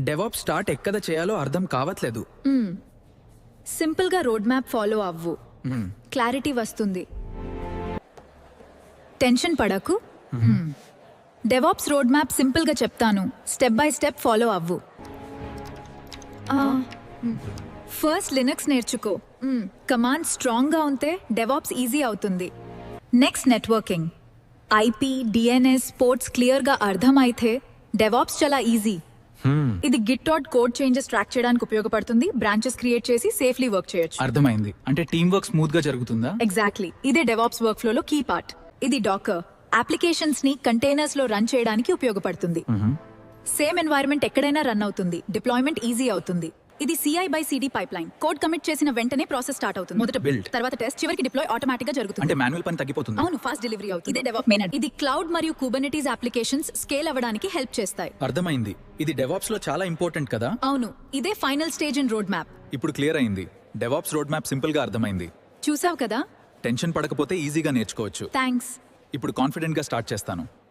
DevOps start ఎక్కడ చేయాలో అర్థం కావట్లేదు. సింపుల్గా రోడ్ మ్యాప్ ఫాలో అవ్వు, క్లారిటీ వస్తుంది. టెన్షన్ పడకు. డెవాప్స్ రోడ్ మ్యాప్ సింపుల్గా చెప్తాను, స్టెప్ బై స్టెప్ ఫాలో అవ్వు. ఫస్ట్ లినక్స్ నేర్చుకో. కమాండ్ స్ట్రాంగ్గా ఉంటే డెవాప్స్ ఈజీ అవుతుంది. Next networking, IP, DNS, ports క్లియర్గా అర్థమైతే డెవాప్స్ చాలా ఈజీ. ఇది గిట్ కోడ్ చేంజెస్ ట్రాక్ చేయడానికి ఉపయోగపడుతుంది. బ్రాంచెస్ క్రియేట్ చేసి సేఫ్లీ వర్క్ చేయొచ్చు. అర్థమైంది. అంటే టీమ్ వర్క్ స్మూత్ గా జరుగుతుందా? ఎగ్జాక్ట్లీ, ఇదే డెవాప్స్ వర్క్ ఫ్లోలో కీ పార్ట్. ఇది డాకర్ అప్లికేషన్స్ ని కంటైనర్స్ లో రన్ చేయడానికి ఉపయోగపడుతుంది. సేమ్ ఎన్వైరన్మెంట్ ఎక్కడైనా రన్ అవుతుంది, డిప్లాయ్మెంట్ ఈజీ అవుతుంది. ఇది CI/CD పైప్లైన్. కోడ్ కమిట్ చేసిన వెంటనే ప్రాసెస్ స్టార్ట్ అవుతుంది. మొదట బిల్డ్, తర్వాత టెస్ట్, చివరికి డిప్లాయ్ ఆటోమేటిక్ గా జరుగుతుంది. అంటే మాన్యువల్ పని తగ్గిపోతుంది. అవును, ఫాస్ట్ డెలివరీ అవుతుంది. ఇదే డెవాప్ మెయిన్. ఇది క్లౌడ్ మరియు కుబర్నెటీస్ అప్లికేషన్స్ స్కేల్ అవ్వడానికి హెల్ప్ చేస్తాయి. అర్థమైంది. ఇది డెవాప్స్ లో చాలా ఇంపార్టెంట్ కదా? అవును, ఇదే final stage in road map. ఇప్పుడు క్లియర్ అయింది. డెవాప్స్ రోడ్ మ్యాప్ సింపుల్ గా అర్థమైంది. చూసావు కదా? టెన్షన్ పడకపోతే ఈజీగా నేర్చుకోవచ్చు. థ్యాంక్స్. ఇప్పుడు కాన్ఫిడెంట్ గా స్టార్ట్ చేస్తాను.